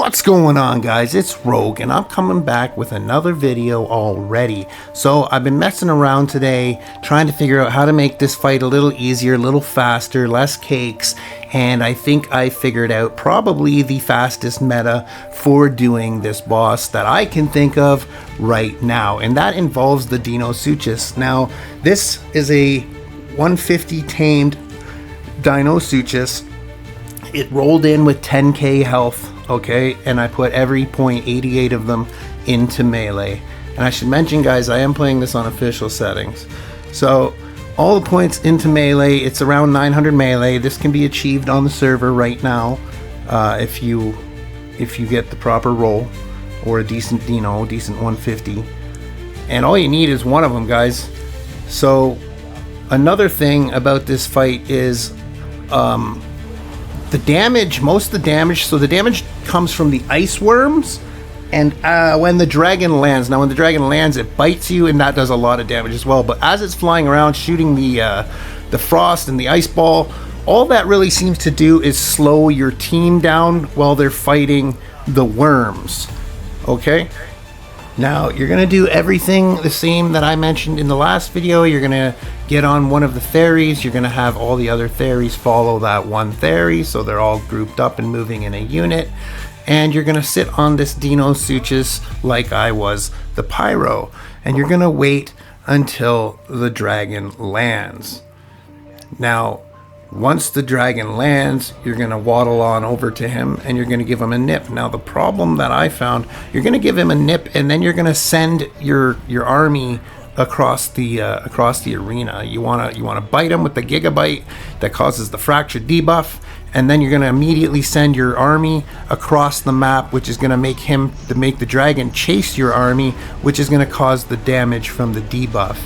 What's going on, guys? It's Rogue and I'm coming back with another video already. So I've been messing around today trying to figure out how to make this fight a little easier, a little faster, less cakes, and I think I figured out probably the fastest meta for doing this boss that I can think of right now, and that involves the Dinosuchus. Now this is a 150 tamed Dinosuchus. It rolled in with 10k health. Okay, and I put every 0.88 of them into melee. And I should mention, guys, I am playing this on official settings. So all the points into melee, it's around 900 melee. This can be achieved on the server right now if you get the proper roll or a decent Dino, decent 150. And all you need is one of them, guys. So another thing about this fight is the damage, most of the damage, so the damage comes from the ice worms, and when the dragon lands. Now when the dragon lands, it bites you, and that does a lot of damage as well. But as it's flying around shooting the frost and the ice ball, all that really seems to do is slow your team down while they're fighting the worms. Okay? Now, you're going to do everything the same that I mentioned in the last video. You're going to get on one of the fairies. You're going to have all the other fairies follow that one fairy, so they're all grouped up and moving in a unit. And you're going to sit on this Dinosuchus like I was the Pyro. And you're going to wait until the dragon lands. Now, once the dragon lands, you're going to waddle on over to him and you're going to give him a nip. Now, the problem that I found, you're going to give him a nip and then you're going to send your army across the arena. You want to bite him with the Gigabyte that causes the fracture debuff, and then you're going to immediately send your army across the map, which is going to make the dragon chase your army, which is going to cause the damage from the debuff.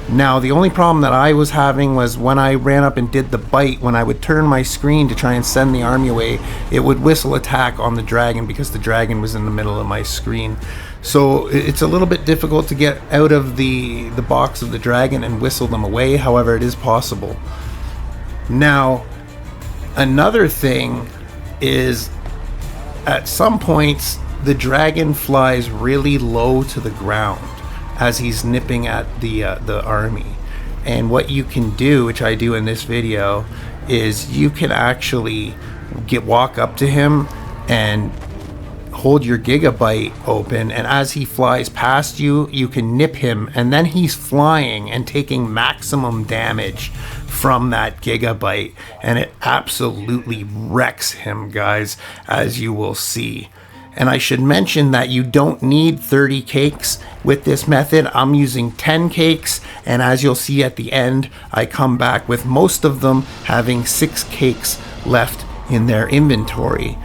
Now, the only problem that I was having was when I ran up and did the bite, when I would turn my screen to try and send the army away, it would whistle attack on the dragon because the dragon was in the middle of my screen. So it's a little bit difficult to get out of the box of the dragon and whistle them away. However, it is possible. Now, another thing is at some points the dragon flies really low to the ground as he's nipping at the army. And what you can do, which I do in this video, is you can actually walk up to him and hold your Gigabyte open, and as he flies past you, you can nip him, and then he's flying and taking maximum damage from that Gigabyte, and it absolutely wrecks him, guys, as you will see. And I should mention that you don't need 30 cakes with this method. I'm using 10 cakes, and as you'll see at the end, I come back with most of them having 6 cakes left in their inventory.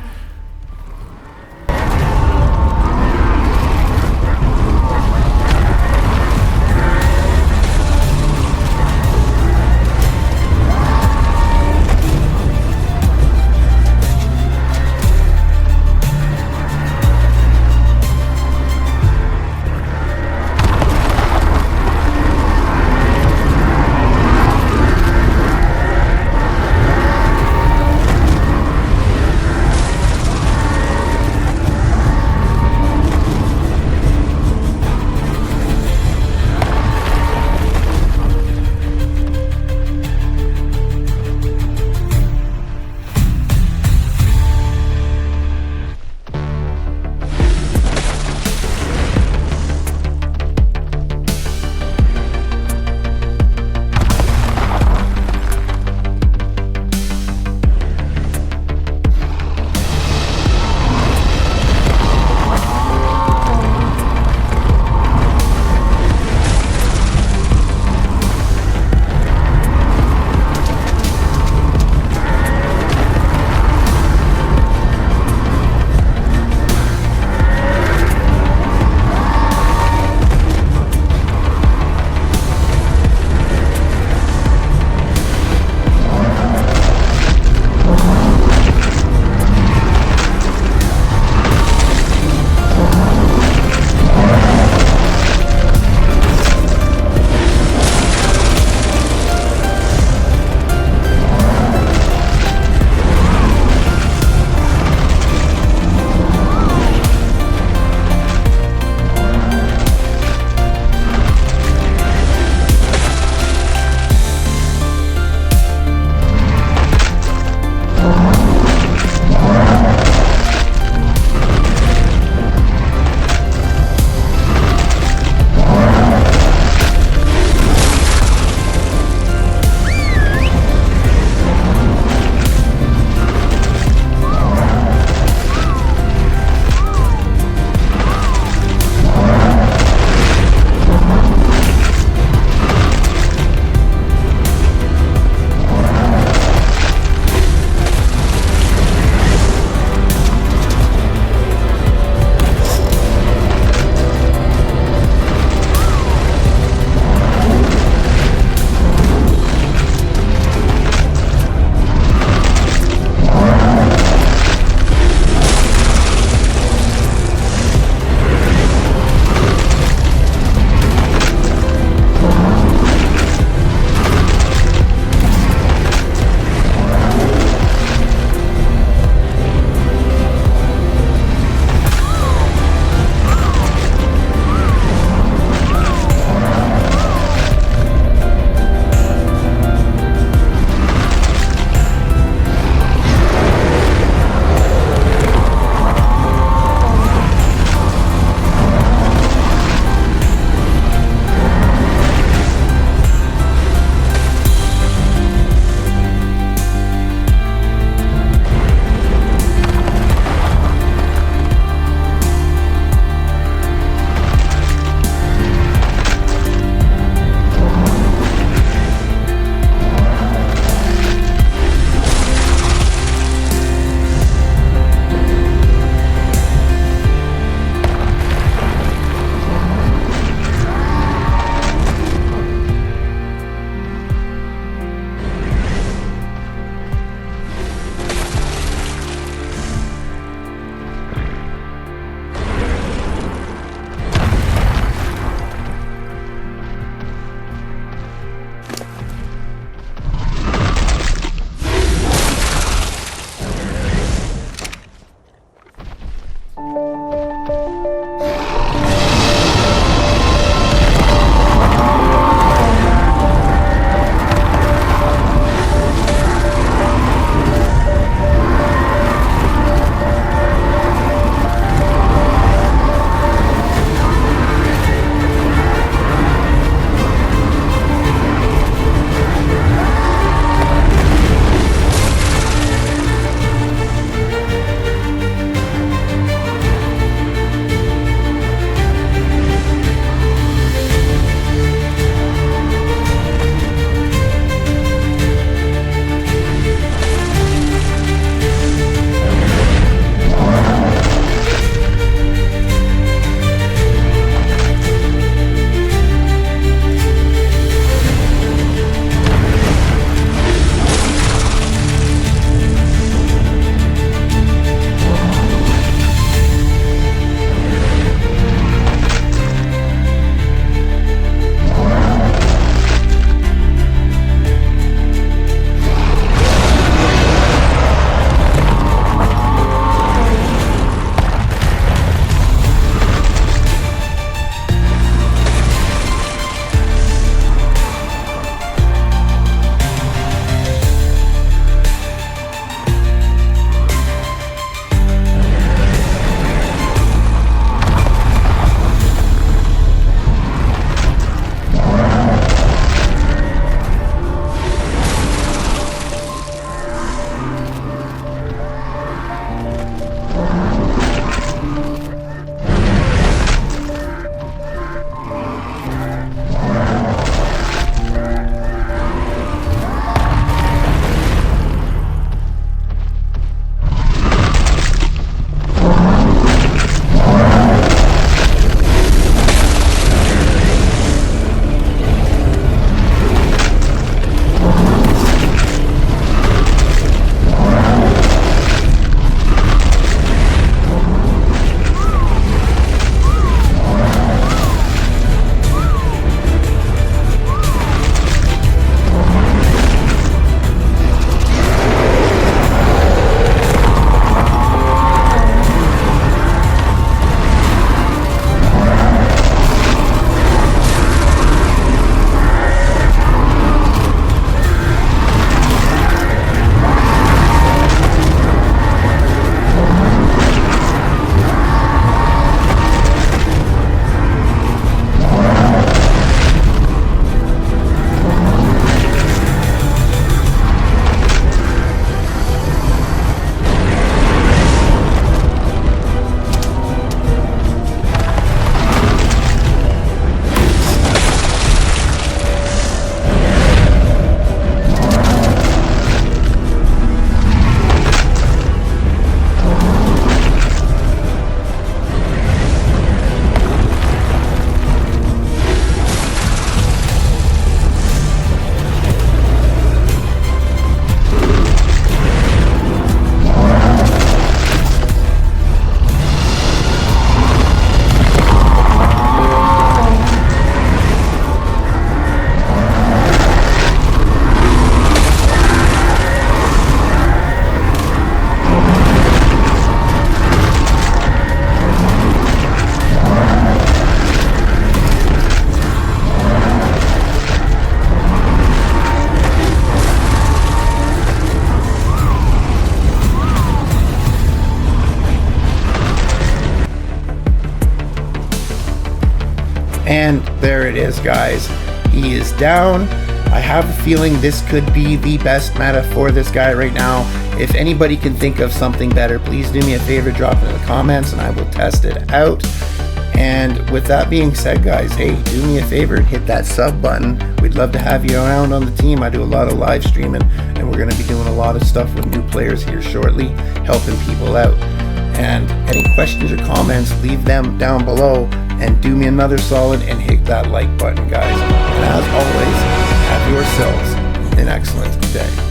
And there it is, guys. He is down. I have a feeling this could be the best meta for this guy right now. If anybody can think of something better, please do me a favor, drop it in the comments and I will test it out. And with that being said, guys, hey, do me a favor and hit that sub button. We'd love to have you around on the team. I do a lot of live streaming and we're going to be doing a lot of stuff with new players here shortly, helping people out. And any questions or comments, leave them down below, and do me another solid and hit that like button, guys. And as always, have yourselves an excellent day.